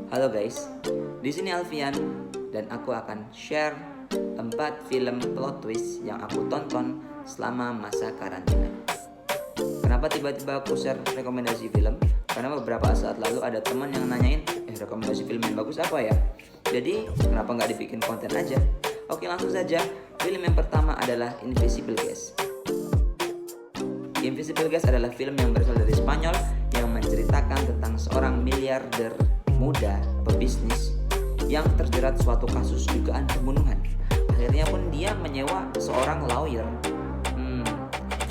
Halo guys, di sini Alfian dan aku akan share 4 film plot twist yang aku tonton selama masa karantina. Kenapa tiba-tiba aku share rekomendasi film? Karena beberapa saat lalu ada teman yang nanyain, rekomendasi film yang bagus apa ya? Jadi kenapa nggak dibikin konten aja? Oke, langsung saja. Film yang pertama adalah Invisible Guest. Invisible Guest adalah film yang berasal dari Spanyol yang menceritakan tentang seorang miliarder muda pebisnis yang terjerat suatu kasus dugaan pembunuhan. Akhirnya pun dia menyewa seorang lawyer.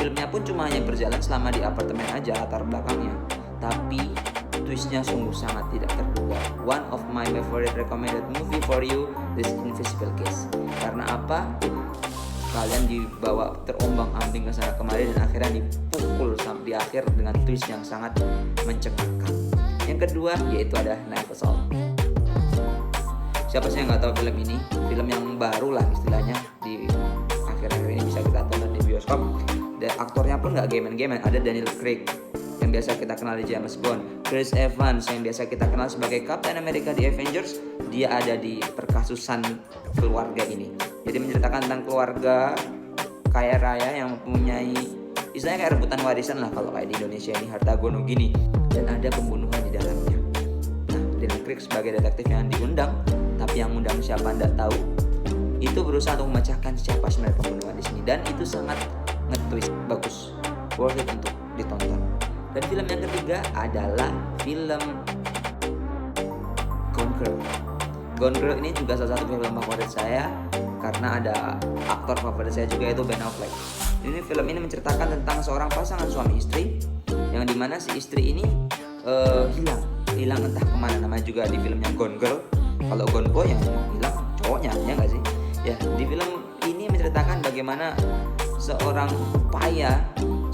Filmnya pun cuma hanya berjalan selama di apartemen aja latar belakangnya. Tapi twistnya sungguh sangat tidak terduga. One of my favorite recommended movie for you, this Invisible Guest. Karena apa? Kalian dibawa terombang-ambing ke sana kemari dan akhirnya dipukul sampai di akhir dengan twist yang sangat mencengangkan. Yang kedua yaitu ada Knives Out. Siapa sih yang nggak tahu film ini? Film yang baru lah istilahnya di akhir-akhir ini bisa kita tonton di bioskop. Dan aktornya pun nggak game-game, ada Daniel Craig yang biasa kita kenal di James Bond, Chris Evans yang biasa kita kenal sebagai Captain America di Avengers. Dia ada di perkasusan keluarga ini. Jadi menceritakan tentang keluarga kaya raya yang mempunyai istilahnya kayak rebutan warisan lah kalau kayak di Indonesia ini, harta gono gini, dan ada pembunuhan di dalamnya. Nah, Daniel Craig sebagai detektif yang diundang, tapi yang undang siapa nggak tahu, itu berusaha untuk memecahkan siapa sebenarnya pembunuhan di sini, dan itu sangat nge-twist, bagus, worth it untuk ditonton. Dan film yang ketiga adalah film Gone Girl. Gone Girl ini juga salah satu film favorit saya karena ada aktor favorit saya juga, yaitu Ben Affleck. Ini film ini menceritakan tentang seorang pasangan suami istri yang dimana si istri ini hilang entah kemana. Namanya juga di filmnya Gone Girl. Kalau Gone Boy yang hilang cowoknya, ya nggak sih? Ya, di film ini menceritakan bagaimana seorang upaya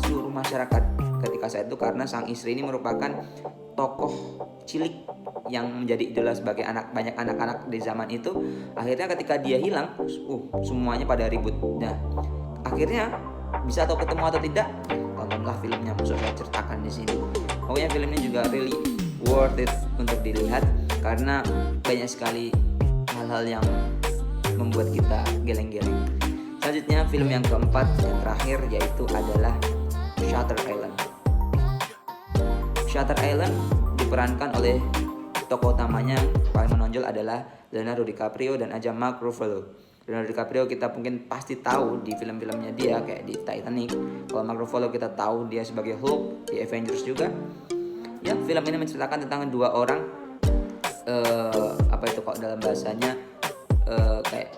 seluruh masyarakat ketika saat itu, karena sang istri ini merupakan tokoh cilik yang menjadi idola sebagai banyak anak-anak di zaman itu. Akhirnya ketika dia hilang, semuanya pada ribut. Nah, akhirnya bisa atau ketemu atau tidak, tontonlah filmnya, maksud saya ceritakan di sini. Pokoknya filmnya juga really worth it untuk dilihat karena banyak sekali hal-hal yang membuat kita geleng-geleng. Selanjutnya film yang keempat yang terakhir yaitu adalah Shutter Island. Shutter Island diperankan oleh tokoh utamanya paling menonjol adalah Leonardo DiCaprio dan aja Mark Ruffalo. Leonardo DiCaprio kita mungkin pasti tahu di film-filmnya dia kayak di Titanic. Kalau Mark Ruffalo kita tahu dia sebagai Hulk di Avengers juga. Ya, film ini menceritakan tentang dua orang apa itu kok dalam bahasanya kayak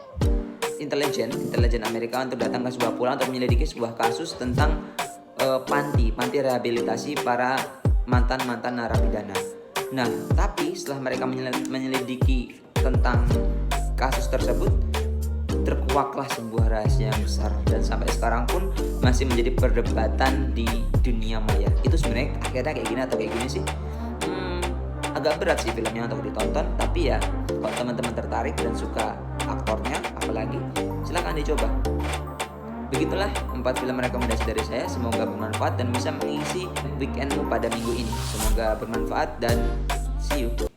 intelijen Amerika untuk datang ke sebuah pulau untuk menyelidiki sebuah kasus tentang panti rehabilitasi para mantan narapidana. Nah, tapi setelah mereka menyelidiki tentang kasus tersebut, terkuaklah sebuah rahasia yang besar dan sampai sekarang pun masih menjadi perdebatan di dunia maya. Itu sebenarnya akhirnya kayak gini atau kayak gini sih? Agak berat sih filmnya untuk ditonton, tapi ya kalau teman-teman tertarik dan suka aktornya apalagi, silakan dicoba. Begitulah 4 film rekomendasi dari saya. Semoga bermanfaat dan bisa mengisi weekendmu pada minggu ini. Semoga bermanfaat dan see you.